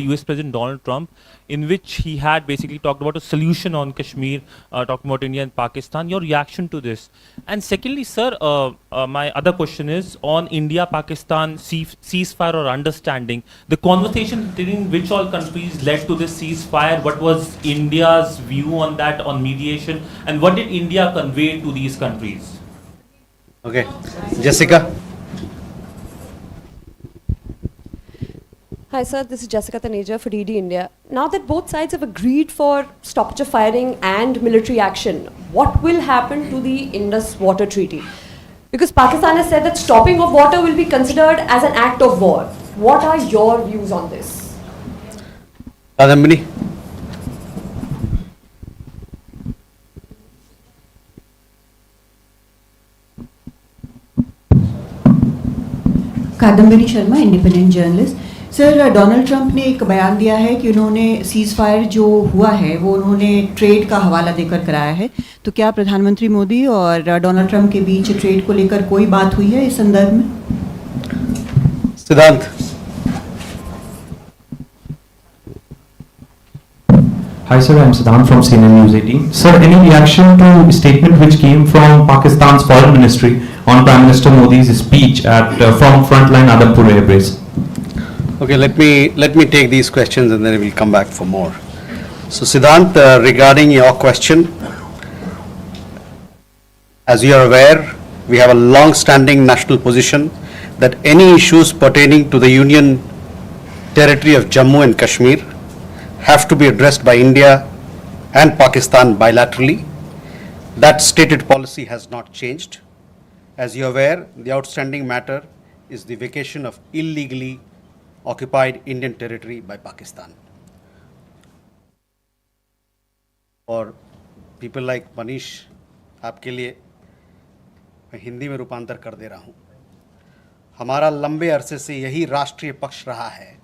US President Donald Trump, in which he had basically talked about a solution on Kashmir, talking about India and Pakistan. Your reaction to this? And secondly, sir, my other question is on India-Pakistan ceasefire or understanding. The conversation between which all countries led to this ceasefire? What was India's view on that, on mediation? And what did India convey to these countries? Okay. Jessica? Hi sir, this is Jessica Taneja for DD India. Now that both sides have agreed for stoppage of firing and military action, what will happen to the Indus Water Treaty? Because Pakistan has said that stopping of water will be considered as an act of war. What are your views on this? Kadambini? Kadambari Sharma, independent journalist. Sir, Donald Trump ने एक बयान दिया है कि उन्होंने seize fire जो हुआ है वो उन्होंने ट्रेड का हवाला देकर कराया है। तो क्या प्रधानमंत्री मोदी और डोनाल्ड ट्रंप के बीच ट्रेड को लेकर कोई बात हुई है इस संदर्भ में? सिद्धांत? Hi sir, I am Siddhant from CNN News 18. Sir, any reaction to a statement which came from Pakistan's Foreign Ministry on Prime Minister Modi's speech at from Frontline Adampur Air Base? Okay, let me take these questions and then we'll come back for more. So Siddhant, regarding your question, as you are aware, we have a long-standing national position that any issues pertaining to the Union territory of Jammu and Kashmir have to be addressed by India and Pakistan bilaterally. That stated policy has not changed. As you are aware, the outstanding matter is the vacation of illegally occupied Indian territory by Pakistan. और people like Manish, आपके लिए मैं हिंदी में रूपांतर कर दे रहा हूँ। हमारा लंबे अरसे से यही राष्ट्रीय पक्ष रहा है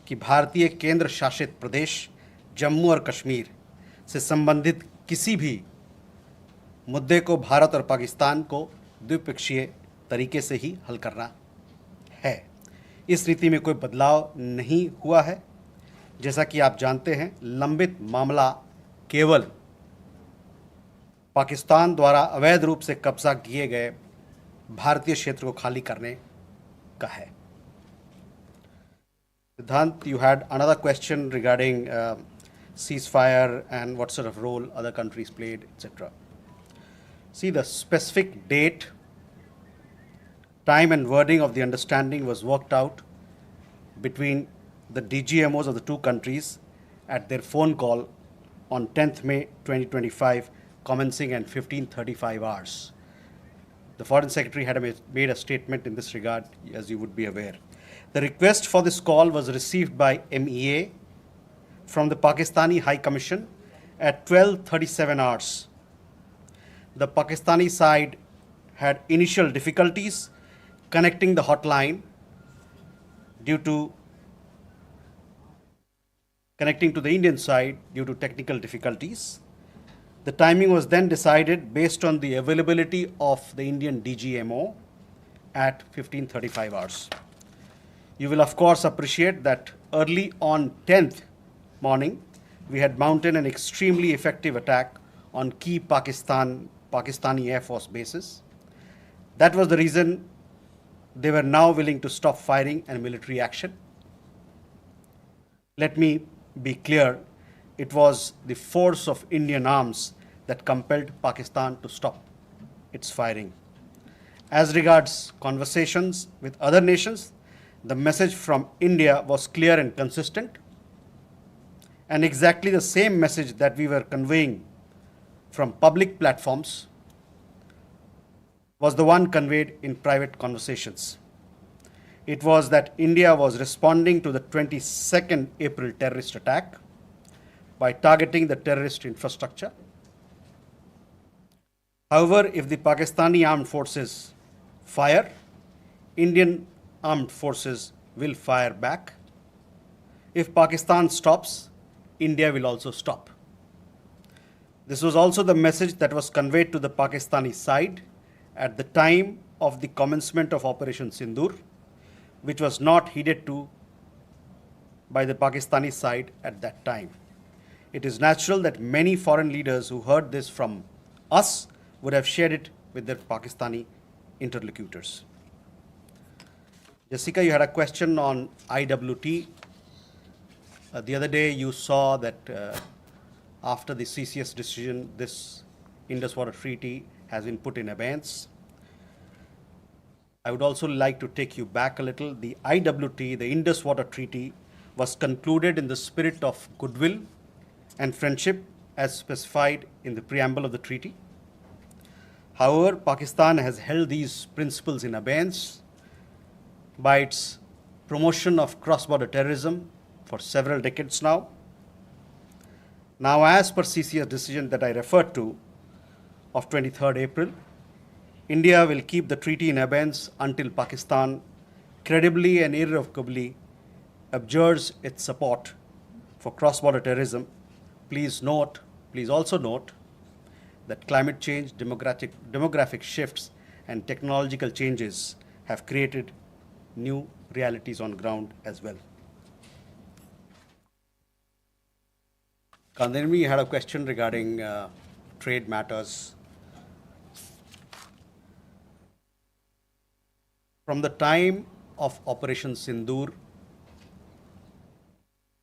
कि भारतीय केंद्र शासित प्रदेश जम्मू और कश्मीर से संबंधित किसी भी मुद्दे को भारत और पाकिस्तान को द्विपक्षीय तरीके से ही हल करना है। इस रीति में कोई बदलाव नहीं हुआ है। जैसा कि आप जानते हैं, लंबित मामला केवल पाकिस्तान द्वारा अवैध रूप से कब्जा किए गए भारतीय क्षेत्र को खाली करने का है। Siddhant, you had another question regarding ceasefire and what sort of role other countries played, etc. See, the specific date, time and wording of the understanding was worked out between the DGMOs of the two countries at their phone call on 10th May 2025, commencing at 15:35 hours. The Foreign Secretary had made a statement in this regard, as you would be aware. The request for this call was received by MEA from the Pakistani High Commission at 12:37 hours. The Pakistani side had initial difficulties connecting the hotline due to connecting to the Indian side due to technical difficulties. The timing was then decided based on the availability of the Indian DGMO at 15:35 hours. You will of course appreciate that early on 10th morning, we had mounted an extremely effective attack on key Pakistani Air Force bases. That was the reason they were now willing to stop firing and military action. Let me be clear, it was the force of Indian arms that compelled Pakistan to stop its firing. As regards conversations with other nations, the message from India was clear and consistent, and exactly the same message that we were conveying from public platforms was the one conveyed in private conversations. It was that India was responding to the 22nd April terrorist attack by targeting the terrorist infrastructure. However, if the Pakistani armed forces fire, Indian armed forces will fire back. If Pakistan stops, India will also stop. This was also the message that was conveyed to the Pakistani side at the time of the commencement of Operation Sindoor, which was not heeded to by the Pakistani side at that time. It is natural that many foreign leaders who heard this from us would have shared it with their Pakistani interlocutors. Jessica, you had a question on IWT. The other day you saw that after the CCS decision, this Indus Water Treaty has been put in abeyance. I would also like to take you back a little. The IWT, the Indus Water Treaty, was concluded in the spirit of goodwill and friendship as specified in the preamble of the treaty. However, Pakistan has held these principles in abeyance by its promotion of cross-border terrorism for several decades now. Now, as per CCS decision that I referred to of 23rd April, India will keep the treaty in abeyance until Pakistan credibly and irrevocably abjures its support for cross-border terrorism. Please also note that climate change, demographic shifts, and technological changes have created new realities on ground as well. Kandemri, you had a question regarding trade matters. From the time of Operation Sindoor,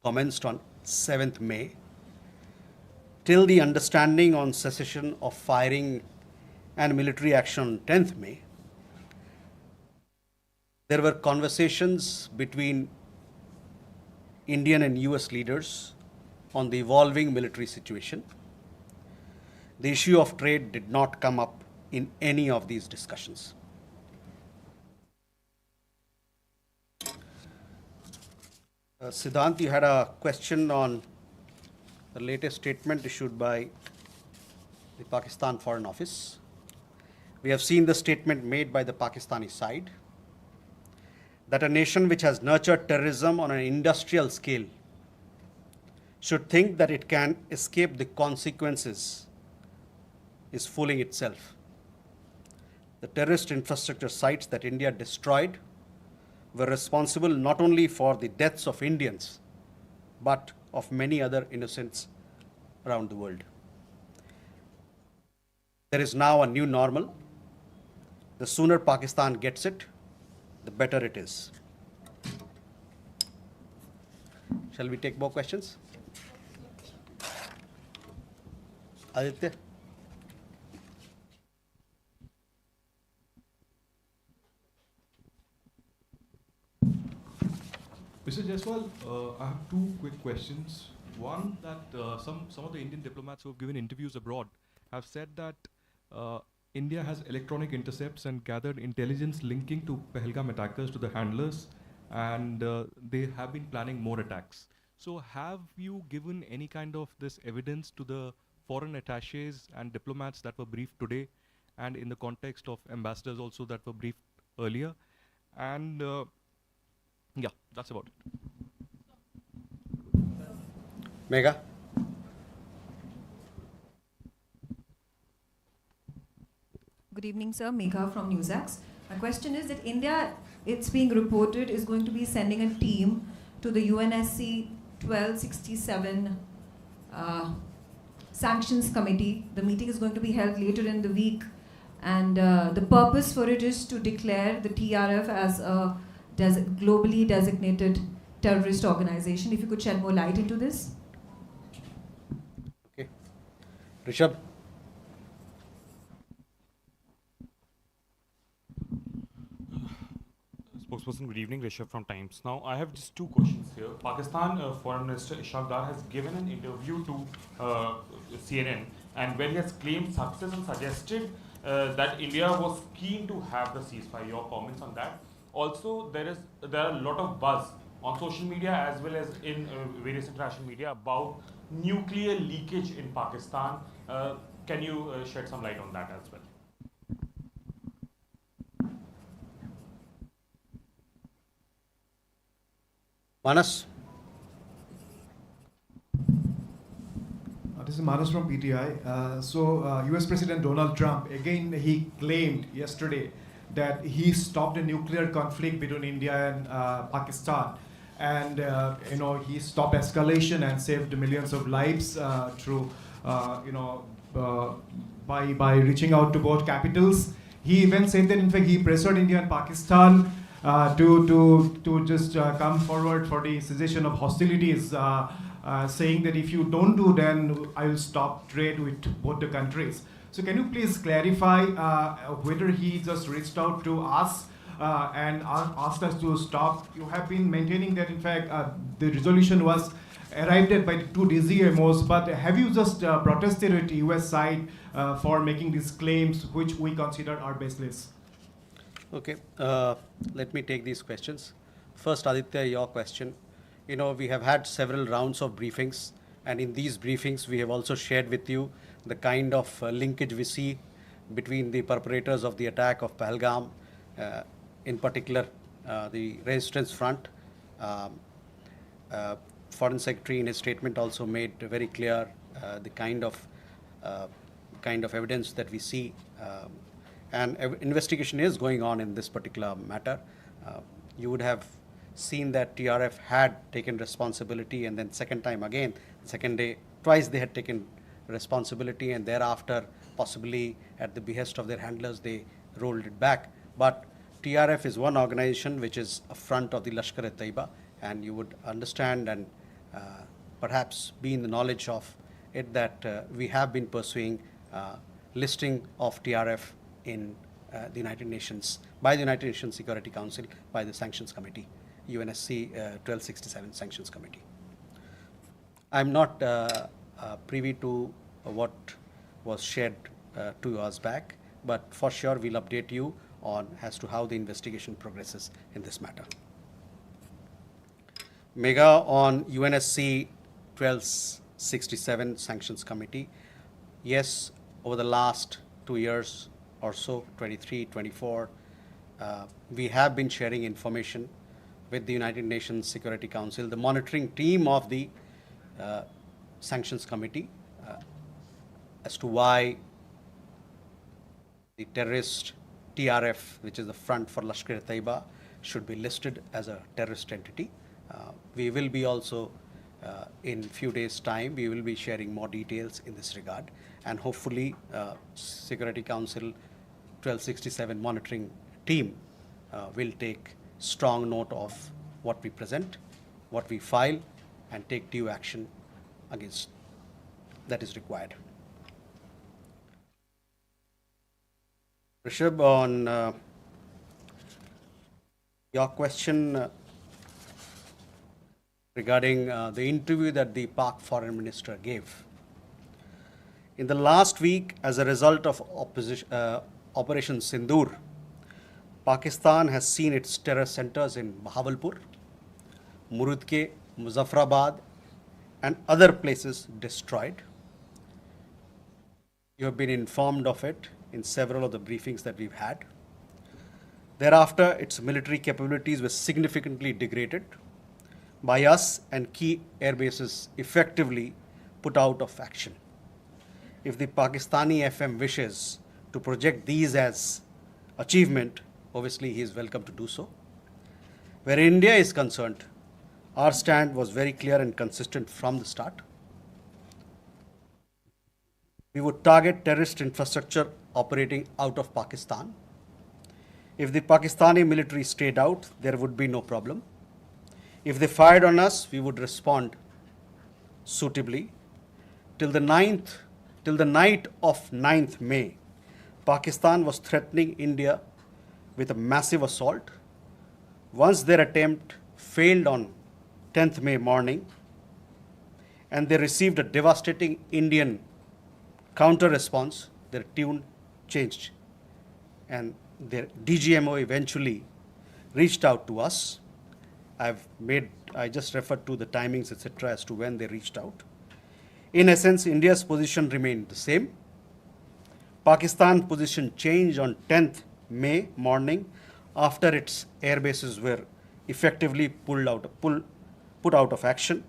commenced on 7th May, till the understanding on cessation of firing and military action on 10th May, there were conversations between Indian and US leaders on the evolving military situation. The issue of trade did not come up in any of these discussions. Siddhant, you had a question on the latest statement issued by the Pakistan Foreign Office. We have seen the statement made by the Pakistani side that a nation which has nurtured terrorism on an industrial scale should think that it can escape the consequences is fooling itself. The terrorist infrastructure sites that India destroyed were responsible not only for the deaths of Indians, but of many other innocents around the world. There is now a new normal. The sooner Pakistan gets it, the better it is. Shall we take more questions? Aditya? Mr. Jaiswal, I have two quick questions. One, that some of the Indian diplomats who have given interviews abroad have said that India has electronic intercepts and gathered intelligence linking to Pahalgam attackers to the handlers, and they have been planning more attacks. So have you given any kind of this evidence to the foreign attaches and diplomats that were briefed today, and in the context of ambassadors also that were briefed earlier? And yeah, that's about it. Megha? Good evening, sir. Megha from NewsAx. My question is that India, it's being reported, is going to be sending a team to the UNSC 1267 Sanctions Committee. The meeting is going to be held later in the week, and the purpose for it is to declare the TRF as a globally designated terrorist organization. If you could shed more light into this. Okay. Rishabh? Spokesperson, good evening. Rishabh from Times. Now, I have just two questions here. Pakistan Foreign Minister Ishaq Dar has given an interview to CNN, and where he has claimed success and suggested that India was keen to have the ceasefire. Your comments on that? Also, there are a lot of buzz on social media as well as in various international media about nuclear leakage in Pakistan. Can you shed some light on that as well? Manas? This is Manas from PTI. US President Donald Trump, again, he claimed yesterday that he stopped a nuclear conflict between India and Pakistan. and he stopped escalation and saved millions of lives through by reaching out to both capitals. He even said that in fact he pressured India and Pakistan to just come forward for the cessation of hostilities, saying that if you don't do, then I will stop trade with both the countries. So can you please clarify whether he just reached out to us and asked us to stop? You have been maintaining that in fact the resolution was arrived at by the two DCMOs, but have you just protested at the US side for making these claims which we consider are baseless? Okay, let me take these questions. First, Aditya, your question. We have had several rounds of briefings, and in these briefings, we have also shared with you the kind of linkage we see between the perpetrators of the attack of Pahalgam, in particular the Resistance Front. Foreign Secretary in his statement also made very clear the kind of evidence that we see. And investigation is going on in this particular matter. You would have seen that TRF had taken responsibility, and then second time again, second day, twice they had taken responsibility, and thereafter, possibly at the behest of their handlers, they rolled it back. But TRF is one organization which is a front of the Lashkar-e-Taiba, and you would understand and perhaps be in the knowledge of it that we have been pursuing listing of TRF in the United Nations, by the United Nations Security Council, by the Sanctions Committee, UNSC 1267 Sanctions Committee. I'm not privy to what was shared 2 hours back, but for sure we'll update you on as to how the investigation progresses in this matter. Mega on UNSC 1267 Sanctions Committee. Yes, over the last 2 years or so, 23, 24, we have been sharing information with the United Nations Security Council, the monitoring team of the Sanctions Committee, as to why the terrorist TRF, which is the front for Lashkar-e-Taiba, should be listed as a terrorist entity. We will be also, in few days' time, we will be sharing more details in this regard, and hopefully Security Council 1267 monitoring team will take strong note of what we present, what we file, and take due action against that is required. Rishabh, on your question regarding the interview that the Pak Foreign Minister gave. In the last week, as a result of Operation Sindoor, Pakistan has seen its terror centers in Bahawalpur, Murudke, Muzaffarabad, and other places destroyed. You have been informed of it in several of the briefings that we've had. Thereafter, its military capabilities were significantly degraded by us, and key air bases effectively put out of action. If the Pakistani FM wishes to project these as achievement, obviously he is welcome to do so. Where India is concerned, our stand was very clear and consistent from the start. We would target terrorist infrastructure operating out of Pakistan. If the Pakistani military stayed out, there would be no problem. If they fired on us, we would respond suitably. Till the night of 9th May, Pakistan was threatening India with a massive assault. Once their attempt failed on 10th May morning, and they received a devastating Indian counter response, their tune changed, and their DGMO eventually reached out to us. I just referred to the timings, etc., as to when they reached out. In essence, India's position remained the same. Pakistan's position changed on 10th May morning after its air bases were effectively put out of action.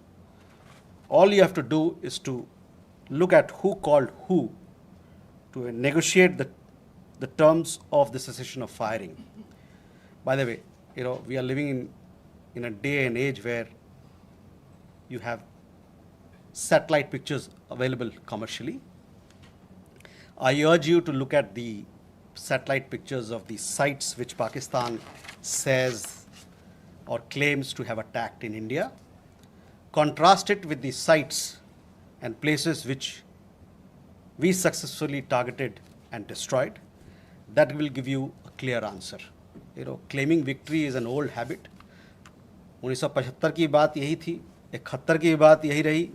All you have to do is to look at who called who to negotiate the terms of the cessation of firing. By the way, we are living in in a day and age where you have satellite pictures available commercially, I urge you to look at the satellite pictures of the sites which Pakistan says or claims to have attacked in India. Contrast it with the sites and places which we successfully targeted and destroyed. That will give you a clear answer. You know, claiming victory is an old habit. 1975 की बात यही थी, 71 की बात यही रही,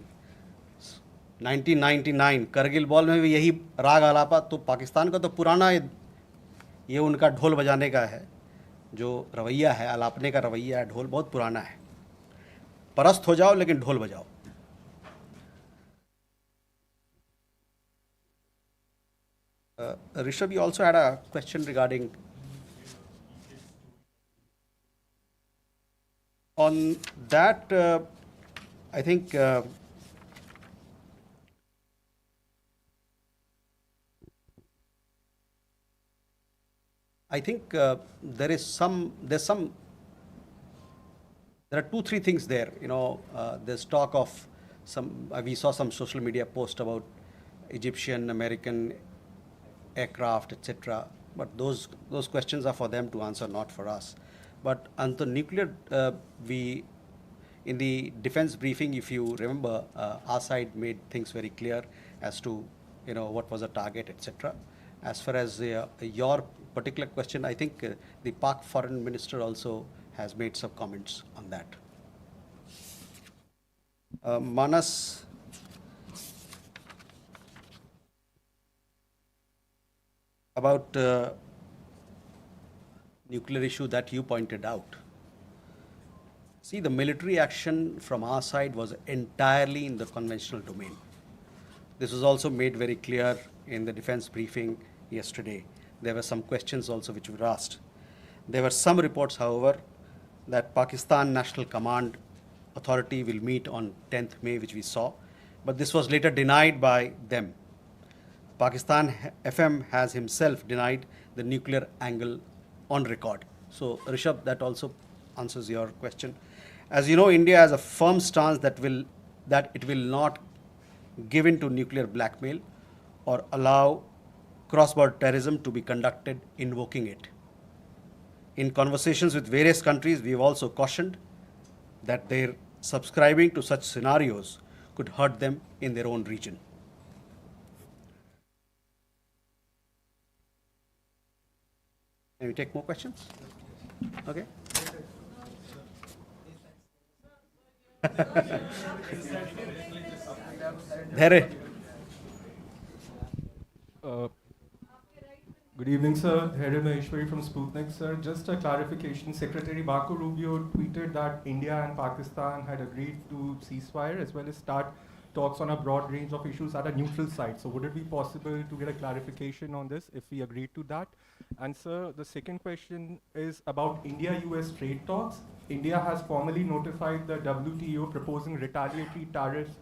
1999 Kargil war में भी यही राग आलापा. तो पाकिस्तान का तो पुराना ये उनका ढोल बजाने का है, जो रवैया है, आलापने का रवैया है, ढोल बहुत पुराना है. परस्त हो जाओ लेकिन ढोल बजाओ. Rishabh, you also had a question regarding on that. I think there are 2-3 things there. You know, there's talk of some. We saw some social media post about Egyptian, American aircraft, etc. But those questions are for them to answer, not for us. But on the nuclear, we in the defense briefing, if you remember, our side made things very clear as to what was the target, etc. As far as your particular question, I think the Pak Foreign Minister also has made some comments on that. Manas, about nuclear issue that you pointed out. See, the military action from our side was entirely in the conventional domain. This was also made very clear in the defense briefing yesterday. There were some questions also which were asked. There were some reports, however, that Pakistan National Command Authority will meet on 10th May, which we saw, but this was later denied by them. Pakistan FM has himself denied the nuclear angle on record. So, Rishabh, that also answers your question. As you know, India has a firm stance that it will not give in to nuclear blackmail or allow cross-border terrorism to be conducted invoking it. In conversations with various countries, we have also cautioned that their subscribing to such scenarios could hurt them in their own region. Can we take more questions? Okay. There. Good evening, sir. Dhairy Maheshwari from Sputnik, sir. Just a clarification. Secretary Marco Rubio tweeted that India and Pakistan had agreed to ceasefire as well as start talks on a broad range of issues at a neutral site. So would it be possible to get a clarification on this if we agreed to that? And sir, the second question is about India-US trade talks. India has formally notified the WTO proposing retaliatory tariffs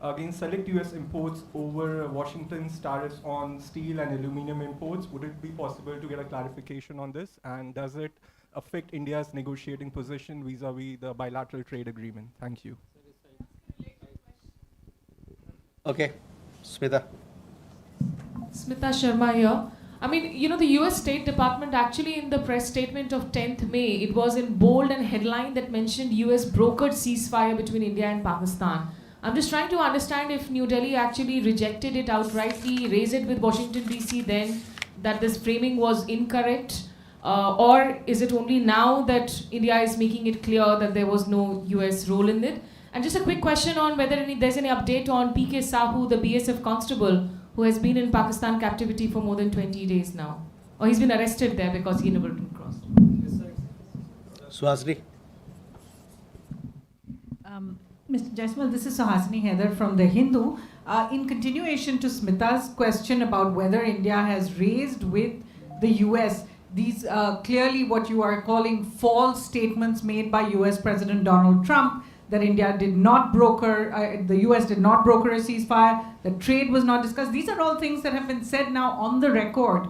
against select US imports over Washington's tariffs on steel and aluminum imports. Would it be possible to get a clarification on this? And does it affect India's negotiating position vis-a-vis the bilateral trade agreement? Thank you. Okay, Smita. Smita Sharma here. I mean, you know, the US State Department actually in the press statement of 10th May, it was in bold and headline that mentioned US brokered ceasefire between India and Pakistan. I'm just trying to understand if New Delhi actually rejected it outrightly, raised it with Washington DC then, that this framing was incorrect, or is it only now that India is making it clear that there was no US role in it? And just a quick question on whether there's any update on PK Sahu, the BSF constable, who has been in Pakistan captivity for more than 20 days now. Or he's been arrested there because he never been crossed. Suhasini. Mr. Jaiswal, this is Suhasini Heather from The Hindu. In continuation to Smita's question about whether India has raised with the US these clearly what you are calling false statements made by US President Donald Trump, that India did not broker, the US did not broker a ceasefire, that trade was not discussed. These are all things that have been said now on the record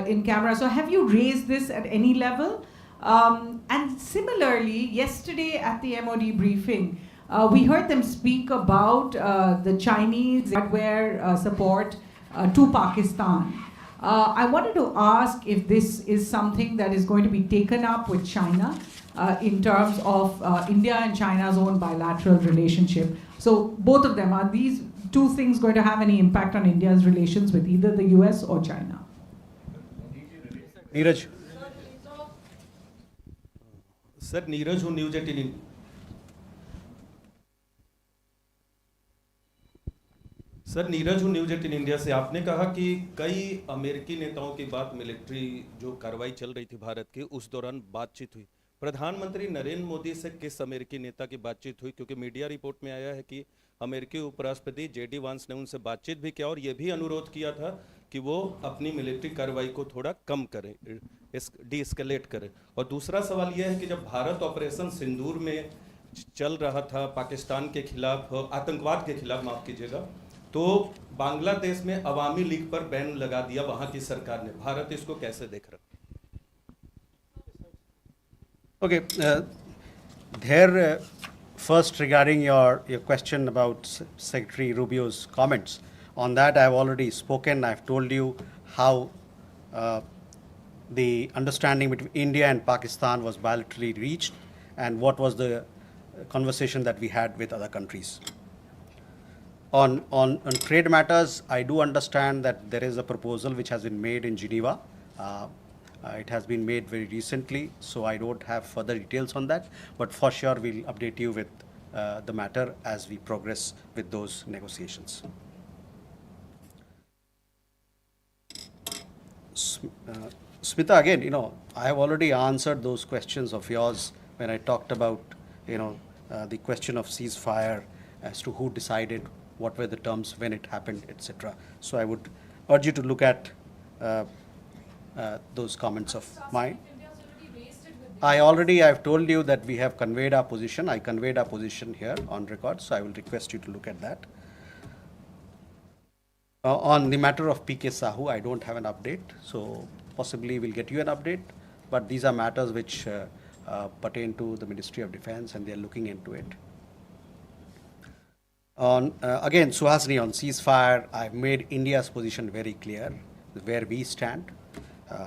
in camera. So have you raised this at any level? And similarly, yesterday at the MOD briefing, we heard them speak about the Chinese hardware support to Pakistan. I wanted to ask if this is something that is going to be taken up with China in terms of India and China's own bilateral relationship. So both of them, are these two things going to have any impact on India's relations with either the US or China? Neeraj. Sir, Neeraj, who News 18 sir Neeraj हूँ news 18 India से। आपने कहा कि कई अमेरिकी नेताओं की बात मिलिट्री जो कार्रवाई चल रही थी भारत की उस दौरान बातचीत हुई। प्रधानमंत्री नरेंद्र मोदी से किस अमेरिकी नेता की बातचीत हुई? क्योंकि मीडिया रिपोर्ट में आया है कि अमेरिकी उपराष्ट्रपति जेडी वांस ने उनसे बातचीत भी किया और ये भी अनुरोध किया था कि वो अपनी मिलिट्री कार्रवाई को थोड़ा कम करें, डीएस्केलेट करें। और दूसरा सवाल यह है कि जब भारत ऑपरेशन सिंदूर में चल रहा था पाकिस्तान के खिलाफ, आतंकवाद के खिलाफ माफ कीजिएगा, तो बांग्लादेश में अवामी लीग पर बैन लगा दिया वहां की सरकार ने। भारत इसको कैसे देख रहा? Okay, there first regarding your question about Secretary Rubio's comments, on that I have already spoken. I have told you how the understanding between India and Pakistan was bilaterally reached and what was the conversation that we had with other countries. On trade matters, I do understand that there is a proposal which has been made in Geneva. It has been made very recently, so I don't have further details on that, but for sure we'll update you with the matter as we progress with those negotiations. Smita, again, I have already answered those questions of yours when I talked about, the question of ceasefire as to who decided, what were the terms, when it happened, etc. So I would urge you to look at those comments of mine. I have told you that we have conveyed our position. I conveyed our position here on record, so I will request you to look at that. On the matter of PK Sahu, I don't have an update, so possibly we'll get you an update, but these are matters which pertain to the Ministry of Defense and they are looking into it. Again, Suhasini, on ceasefire, I've made India's position very clear, where we stand.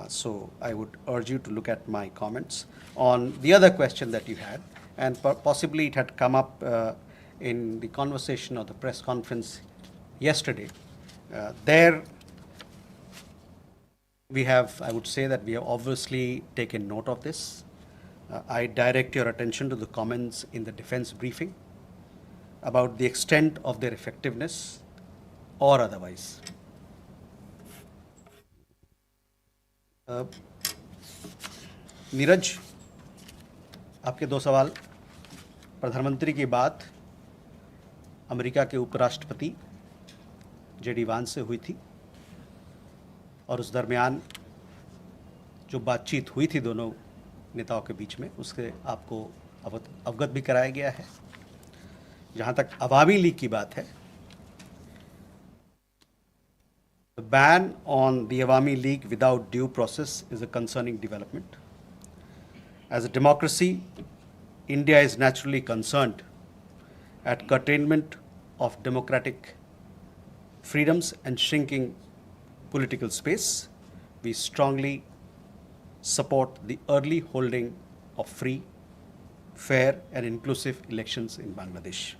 So I would urge you to look at my comments. On the other question that you had, and possibly it had come up in the conversation or the press conference yesterday, there we have, I would say that we have obviously taken note of this. I direct your attention to the comments in the defense briefing about the extent of their effectiveness or otherwise. Neeraj, आपके दो सवाल। प्रधानमंत्री की बात America के उपराष्ट्रपति JD वांस से हुई थी और उस दरमियान जो बातचीत हुई थी दोनों नेताओं के बीच में, उससे आपको अवगत भी कराया गया है। जहाँ तक अवामी लीग की बात है, the ban on the Awami League without due process is a concerning development. As a democracy, India is naturally concerned at curtailment of democratic freedoms and shrinking political space. We strongly support the early holding of free, fair and inclusive elections in Bangladesh.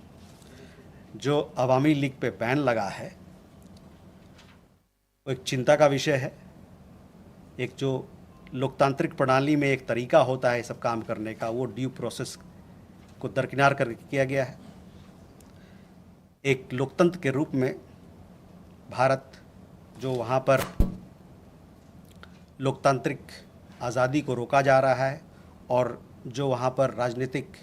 जो अवामी league पे ban लगा है वो एक चिंता का विषय है। एक जो लोकतांत्रिक प्रणाली में एक तरीका होता है सब काम करने का, वो ड्यू प्रोसेस को दरकिनार करके किया गया है। एक लोकतंत्र के रूप में भारत जो वहाँ पर लोकतांत्रिक आज़ादी को रोका जा रहा है और जो वहाँ पर राजनीतिक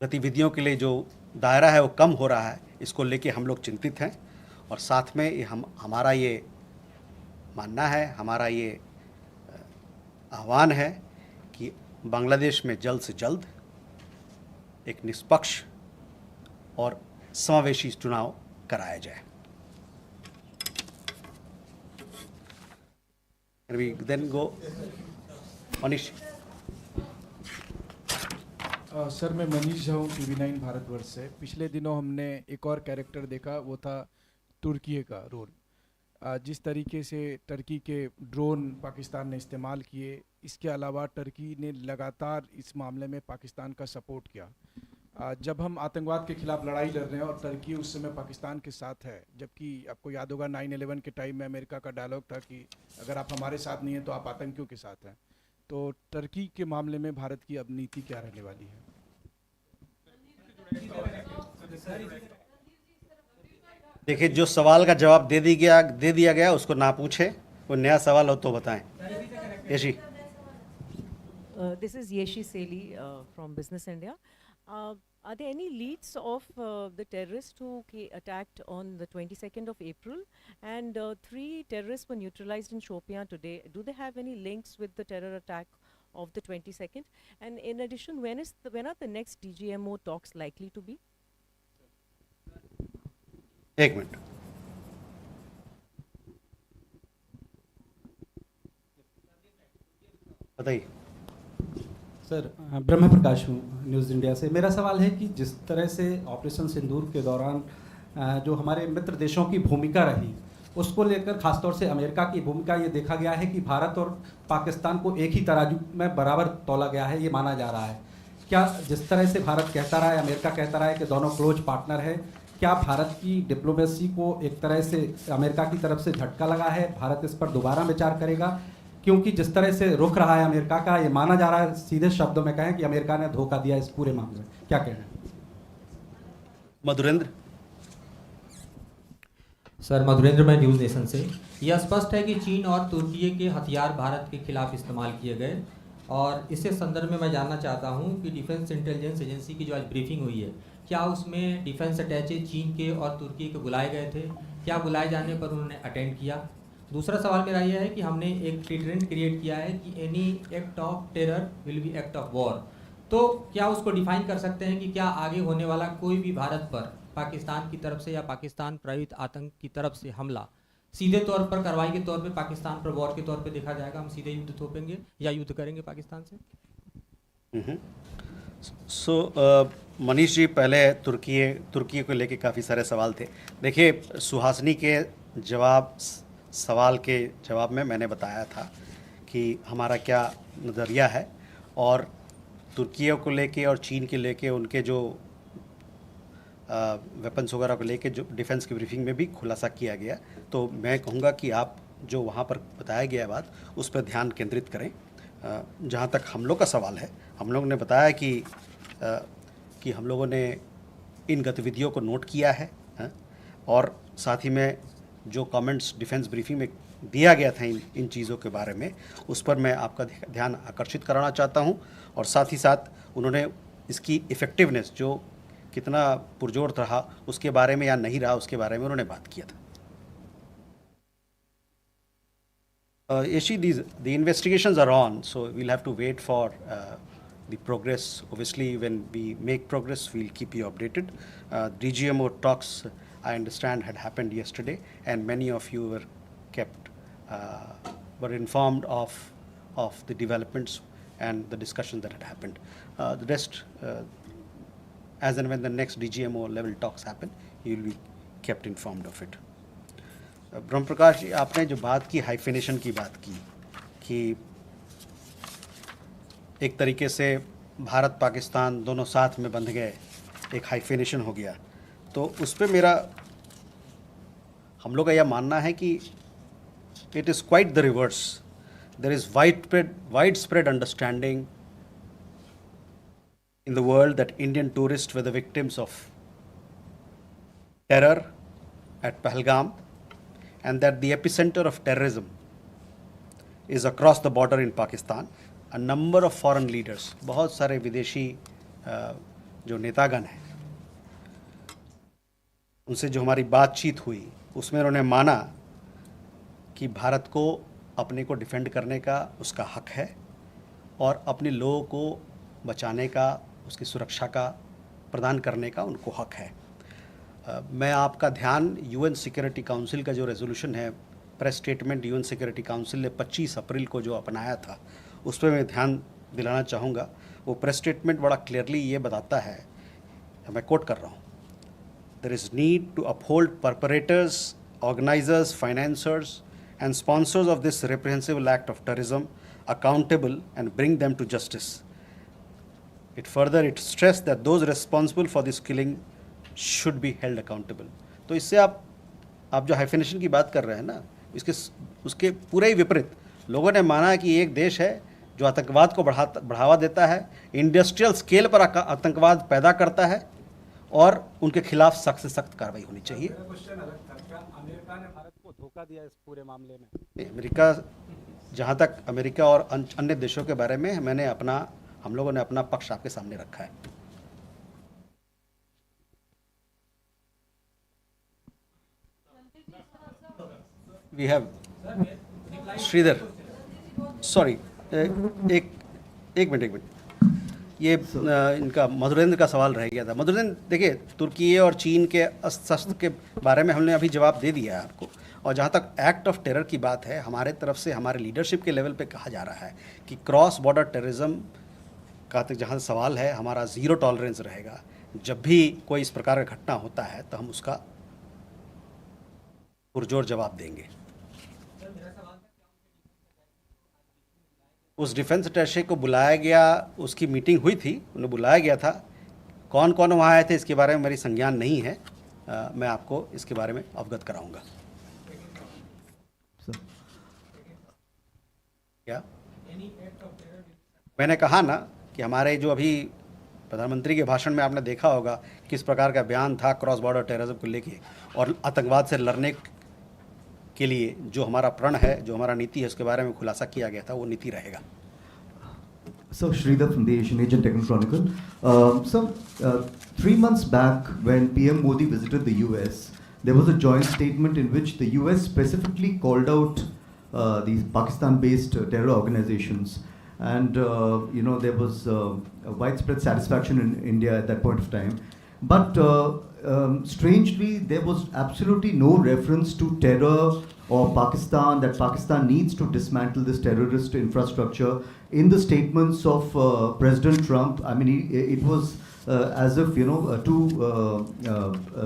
गतिविधियों के लिए जो दायरा है वो कम हो रहा है, इसको लेके हम लोग चिंतित हैं। और साथ में हमारा ये मानना है, हमारा ये आह्वान है कि बांग्लादेश में जल्द से जल्द एक निष्पक्ष और समावेशी चुनाव कराया जाए। Can we then go? Manish. Sir मैं मनीष झा हूँ TV9 भारतवर्ष से। पिछले दिनों हमने एक और कैरेक्टर देखा, वो था तुर्की का रोल। जिस तरीके से टर्की के ड्रोन पाकिस्तान ने इस्तेमाल किए, इसके अलावा टर्की ने लगातार इस मामले में पाकिस्तान का सपोर्ट किया। जब हम आतंकवाद के खिलाफ लड़ाई लड़ रहे हैं और टर्की उस समय पाकिस्तान के साथ है, जबकि आपको याद होगा 9/11 के टाइम में अमेरिका का डायलॉग था कि अगर आप हमारे साथ नहीं हैं तो आप आतंकियों के साथ हैं। तो टर्की के मामले में भारत की अब नीति क्या रहने वाली है? देखिए, जो सवाल का जवाब दे दिया गया उसको ना पूछे, कोई नया सवाल हो तो बताएं। Yeshi. This is Yeshi Seli from Business India. Are there any leads of the terrorists who attacked on the 22nd of April? And 3 terrorists were neutralized in Shopian today. Do they have any links with the terror attack of the 22nd? And in addition, when are the next DGMO talks likely to be? एक minute. बताइए sir. ब्रह्म प्रकाश हूँ news India से। मेरा सवाल है कि जिस तरह से ऑपरेशन सिंदूर के दौरान जो हमारे मित्र देशों की भूमिका रही, उसको लेकर खासतौर से अमेरिका की भूमिका ये देखा गया है कि भारत और पाकिस्तान को एक ही तराजू में बराबर तौला गया है, ये माना जा रहा है। क्या जिस तरह से भारत कहता रहा है, अमेरिका कहता रहा है कि दोनों क्लोज पार्टनर है, क्या भारत की डिप्लोमेसी को एक तरह से अमेरिका की तरफ से झटका लगा है? भारत इस पर दोबारा विचार करेगा? क्योंकि जिस तरह से रुख रहा है अमेरिका का, ये माना जा रहा है, सीधे शब्दों में कहें कि अमेरिका ने धोखा दिया इस पूरे मामले में, क्या कह रहे हैं? मधुरेंद्र। सर मधुरेंद्र, मैं न्यूज़ नेशन से। यह स्पष्ट है कि चीन और तुर्की के हथियार भारत के खिलाफ इस्तेमाल किए गए, और इसी संदर्भ में मैं जानना चाहता हूं कि डिफेंस इंटेलिजेंस एजेंसी की जो आज ब्रीफिंग हुई है, क्या उसमें डिफेंस अटैचे चीन के और तुर्की के बुलाए गए थे? क्या बुलाए जाने पर उन्होंने अटेंड किया? दूसरा सवाल मेरा यह है कि हमने एक ट्रेंड क्रिएट किया है कि any act of terror will be act of war. तो क्या उसको डिफाइन कर सकते हैं कि क्या आगे होने वाला कोई भी भारत पर पाकिस्तान की तरफ से या पाकिस्तान प्रेरित आतंक की तरफ से हमला सीधे तौर पर कार्रवाई के तौर पे पाकिस्तान पर वॉर के तौर पे देखा जाएगा? हम सीधे युद्ध थोपेंगे या युद्ध करेंगे पाकिस्तान से? मनीष जी, पहले तुर्की को लेके काफ़ी सारे सवाल थे। देखिए, सुहासिनी के सवाल के जवाब में मैंने बताया था कि हमारा क्या नज़रिया है, और तुर्की को लेके और चीन के लेके उनके जो वेपन्स वगैरह को लेके जो डिफेंस की ब्रीफिंग में भी खुलासा किया गया। तो मैं कहूँगा कि आप जो वहाँ पर बताया गया बात, उस पर ध्यान केंद्रित करें। जहाँ तक हम लोग का सवाल है, हम लोग ने बताया कि हम लोगों ने इन गतिविधियों को नोट किया है, और साथ ही में जो कमेंट्स डिफेंस ब्रीफिंग में दिया गया था इन चीज़ों के बारे में, उस पर मैं आपका ध्यान आकर्षित कराना चाहता हूं। और साथ ही साथ उन्होंने इसकी इफ़ेक्टिवनेस जो कितना पुरजोर रहा उसके बारे में या नहीं रहा उसके बारे में उन्होंने बात किया था। The investigations are on, so we'll have to wait for the progress. Obviously, when we make progress, we'll keep you updated. DGMO talks, I understand, had happened yesterday, and many of you were informed of the developments and the discussions that had happened. The rest, as and when the next DGMO level talks happen, you will be kept informed of it. ब्रह्म प्रकाश जी, आपने जो बात की hyphenation की बात की कि एक तरीके से भारत पाकिस्तान दोनों साथ में बंध गए, एक हाइफिनेशन हो गया, तो उस पर हम लोग का यह मानना है कि it is quite the reverse. There is widespread understanding in the world that Indian tourists were the victims of terror at Pahalgam, and that the epicenter of terrorism is across the border in Pakistan. A number of foreign leaders, बहुत सारे विदेशी जो नेतागण हैं, उनसे जो हमारी बातचीत हुई उसमें उन्होंने माना कि भारत को अपने को डिफेंड करने का उसका हक है और अपने लोगों को बचाने का, उसकी सुरक्षा का प्रदान करने का उनको हक है. मैं आपका ध्यान UN सिक्योरिटी काउंसिल का जो रेजोल्यूशन है, press statement UN security council ने 25 अप्रैल को जो अपनाया था, उस पर मैं ध्यान दिलाना चाहूँगा। वो प्रेस स्टेटमेंट बड़ा क्लियरली ये बताता है, मैं कोट कर रहा हूँ, there is need to uphold perpetrators, organizers, financiers and sponsors of this reprehensible act of terrorism accountable and bring them to justice. It stressed that those responsible for this killing should be held accountable. तो इससे आप जो hyphenation की बात कर रहे हैं ना, उसके पूरे ही विपरीत लोगों ने माना कि एक देश है जो आतंकवाद को बढ़ावा देता है, इंडस्ट्रियल स्केल पर आतंकवाद पैदा करता है और उनके खिलाफ सख्त से सख्त कार्रवाई होनी चाहिए। अमेरिका ने भारत को धोखा दिया इस पूरे मामले में? अमेरिका, जहाँ तक अमेरिका और अन्य देशों के बारे में हम लोगों ने अपना पक्ष आपके सामने रखा है। वी हैव श्रीधर, सॉरी, एक मिनट, ये इनका मधुरेंद्र का सवाल रह गया था। मधुरेंद्र, देखिए, तुर्की और चीन के अस्त्र के बारे में हमने अभी जवाब दे दिया है आपको, और जहाँ तक एक्ट ऑफ टेरर की बात है, हमारे तरफ से हमारे लीडरशिप के लेवल पे कहा जा रहा है कि क्रॉस बॉर्डर टेररिज्म का जहाँ सवाल है, हमारा ज़ीरो टॉलरेंस रहेगा। जब भी कोई इस प्रकार का घटना होता है तो हम उसका पुरजोर जवाब देंगे। उस डिफेंस अटैचे को बुलाया गया, उसकी मीटिंग हुई थी, उन्हें बुलाया गया था। कौन कौन वहाँ आए थे इसके बारे में मेरी संज्ञान नहीं है, मैं आपको इसके बारे में अवगत कराऊंगा। क्या मैंने कहा ना कि हमारे जो अभी प्रधानमंत्री के भाषण में आपने देखा होगा किस प्रकार का बयान था क्रॉस बॉर्डर टेररिज्म को लेके, और आतंकवाद से लड़ने के लिए जो हमारा प्रण है, जो हमारा नीति है, उसके बारे में खुलासा किया गया था, वो नीति रहेगा। So Sridhar from the Asian Age and Techno Chronicle. 3 months back, when PM Modi visited the US, there was a joint statement in which the US specifically called out these Pakistan-based terror organizations, and there was a widespread satisfaction in India at that point of time. But strangely, there was absolutely no reference to terror or Pakistan, that Pakistan needs to dismantle this terrorist infrastructure in the statements of President Trump. I mean, it was as if, two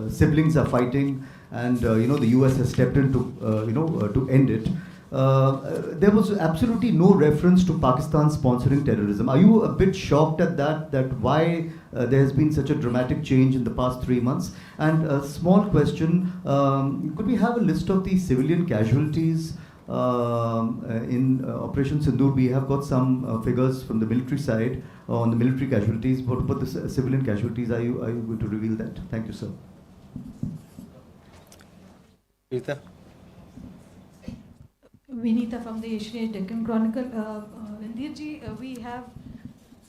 siblings are fighting, and, the US has stepped in to end it. There was absolutely no reference to Pakistan sponsoring terrorism. Are you a bit shocked at that why there has been such a dramatic change in the past 3 months? And a small question, could we have a list of the civilian casualties in Operation Sindoor? We have got some figures from the military side on the military casualties. What about the civilian casualties? Are you going to reveal that? Thank you, sir. Rita? Vinita from the Asian Age Deccan Chronicle. Randirji, we have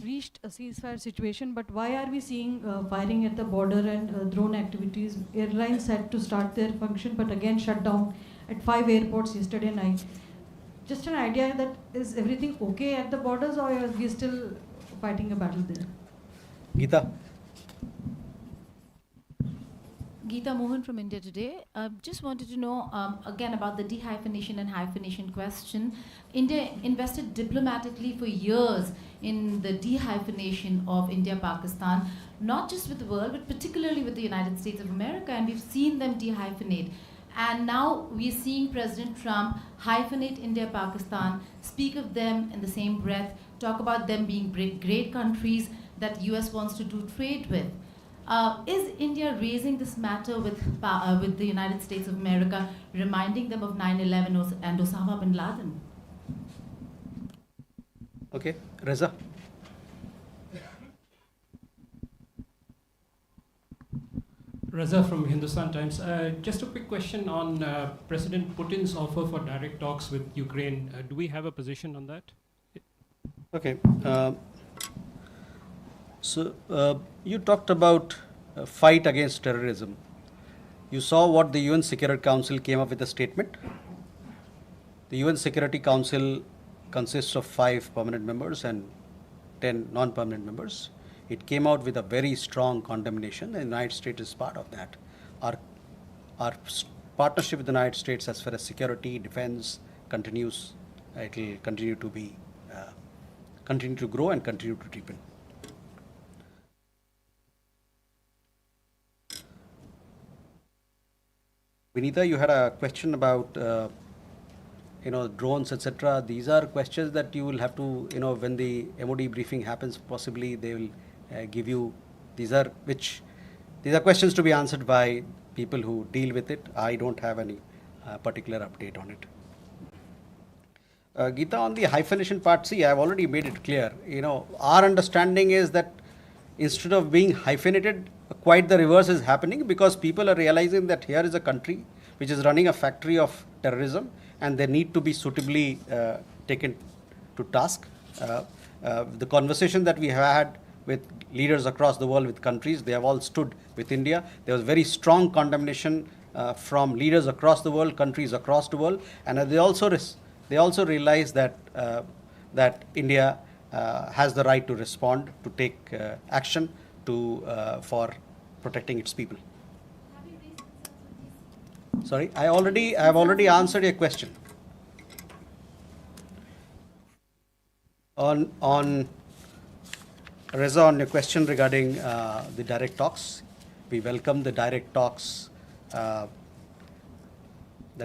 reached a ceasefire situation, but why are we seeing firing at the border and drone activities? Airlines had to start their function, but again shut down at 5 airports yesterday night. Just an idea that is everything okay at the borders, or are we still fighting a battle there? Geeta? Geeta Mohan from India Today. Just wanted to know again about the dehyphenation and hyphenation question. India invested diplomatically for years in the dehyphenation of India-Pakistan, not just with the world, but particularly with the United States of America, and we've seen them dehyphenate. And now we're seeing President Trump hyphenate India-Pakistan, speak of them in the same breath, talk about them being great countries that US wants to do trade with. Is India raising this matter with the United States of America, reminding them of 9/11 and Osama bin Laden? Okay, Reza. Reza from Hindustan Times. Just a quick question on President Putin's offer for direct talks with Ukraine. Do we have a position on that? Okay. So you talked about fight against terrorism. You saw what the UN Security Council came up with a statement. The UN Security Council consists of 5 permanent members and 10 non-permanent members. It came out with a very strong condemnation. The United States is part of that. Our partnership with the United States as far as security, defense continues. It will continue to be continue to grow and continue to deepen. Vinita, you had a question about drones, etc. These are questions that you will have to, when the MOD briefing happens, possibly they will give you. These are questions to be answered by people who deal with it. I don't have any particular update on it. Geeta, on the hyphenation part, see, I've already made it clear. Our understanding is that instead of being hyphenated, quite the reverse is happening, because people are realizing that here is a country which is running a factory of terrorism, and they need to be suitably taken to task. The conversation that we have had with leaders across the world, with countries, they have all stood with India. There was very strong condemnation from leaders across the world, countries across the world, and they also realize that India has the right to respond, to take action for protecting its people. Sorry, I have already answered your question. On Reza, on your question regarding the direct talks, we welcome the direct talks that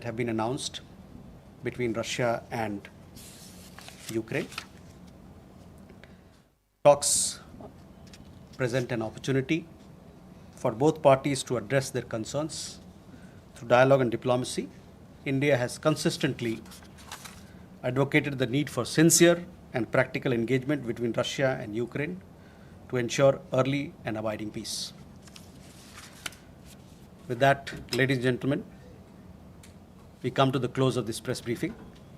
have been announced between Russia and Ukraine. Talks present an opportunity for both parties to address their concerns through dialogue and diplomacy. India has consistently advocated the need for sincere and practical engagement between Russia and Ukraine to ensure early and abiding peace. With that, ladies and gentlemen, we come to the close of this press briefing.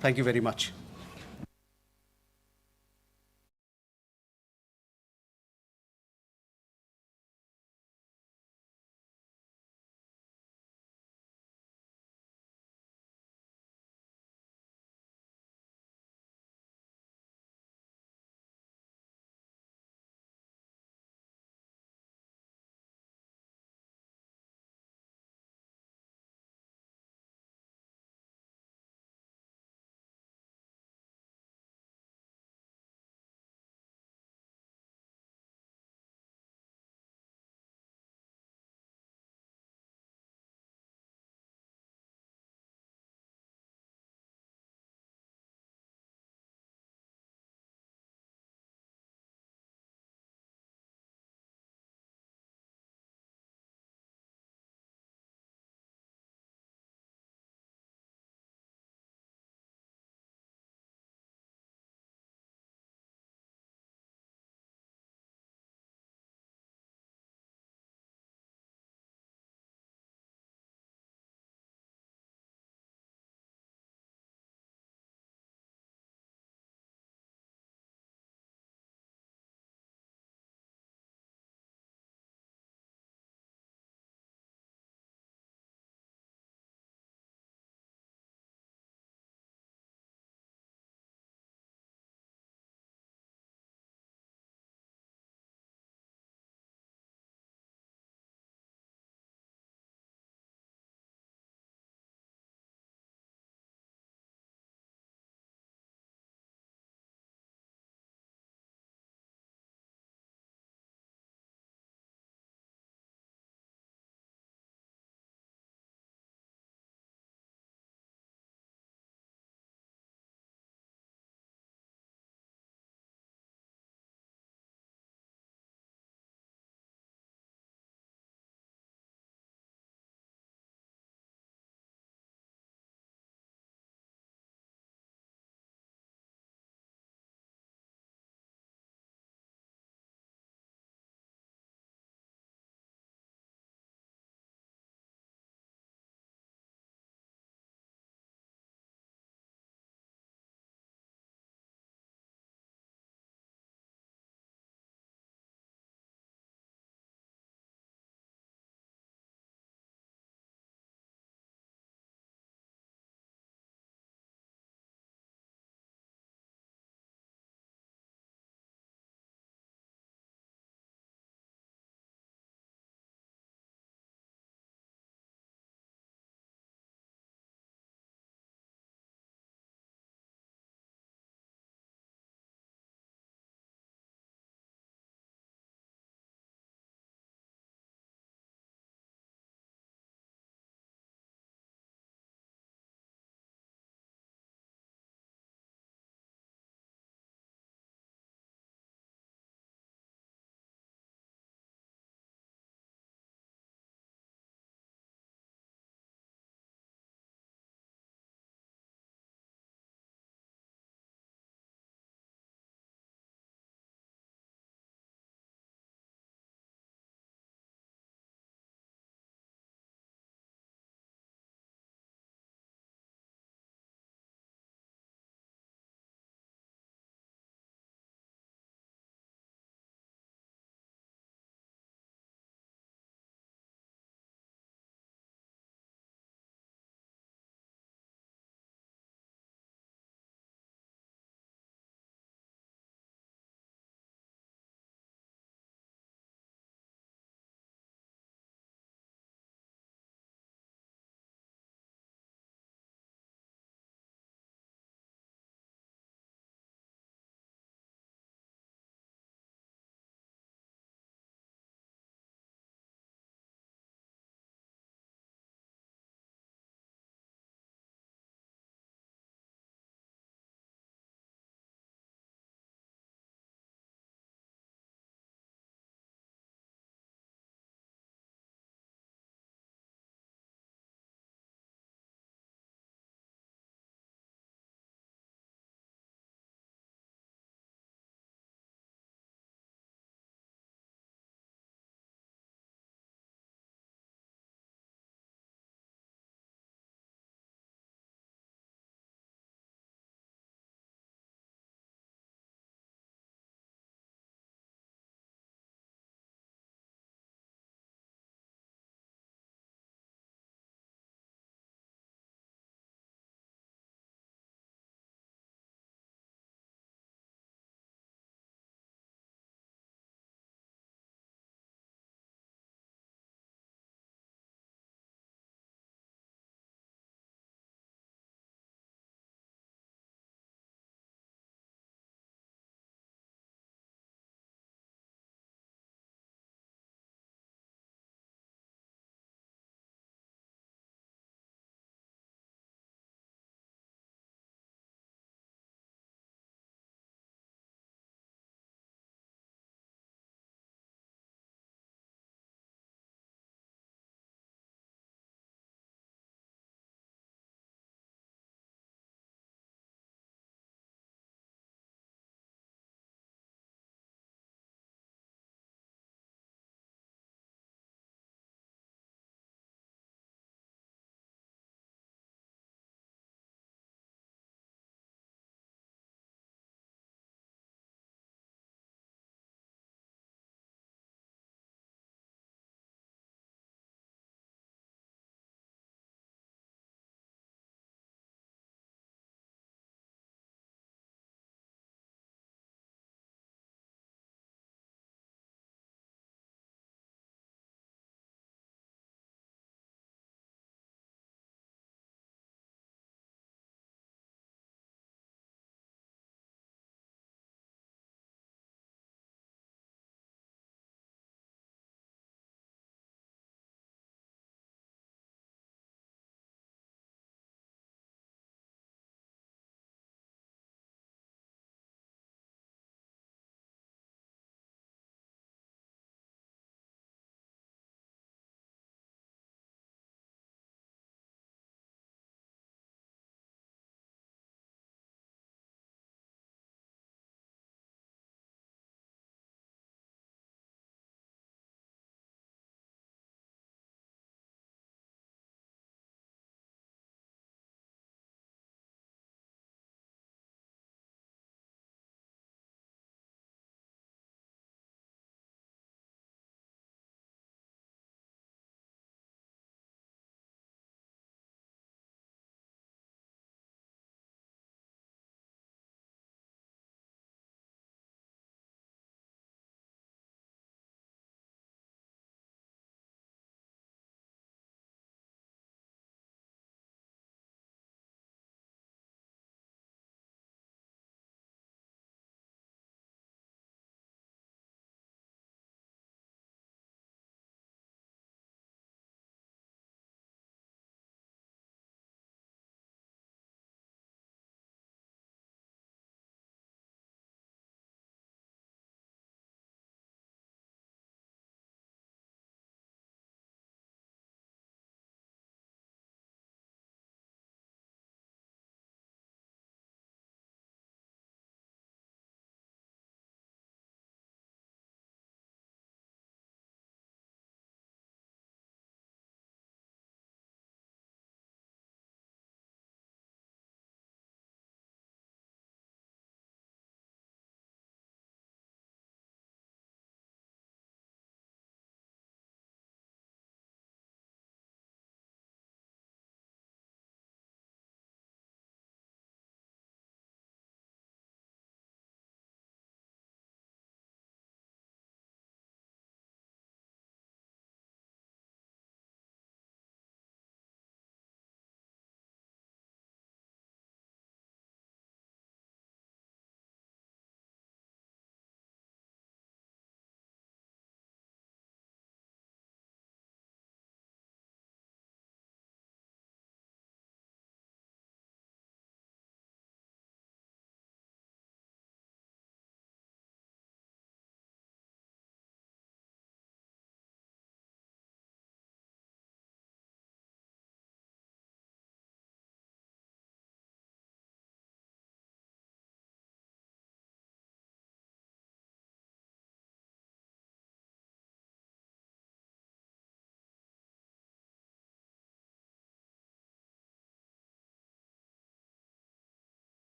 Thank you very much.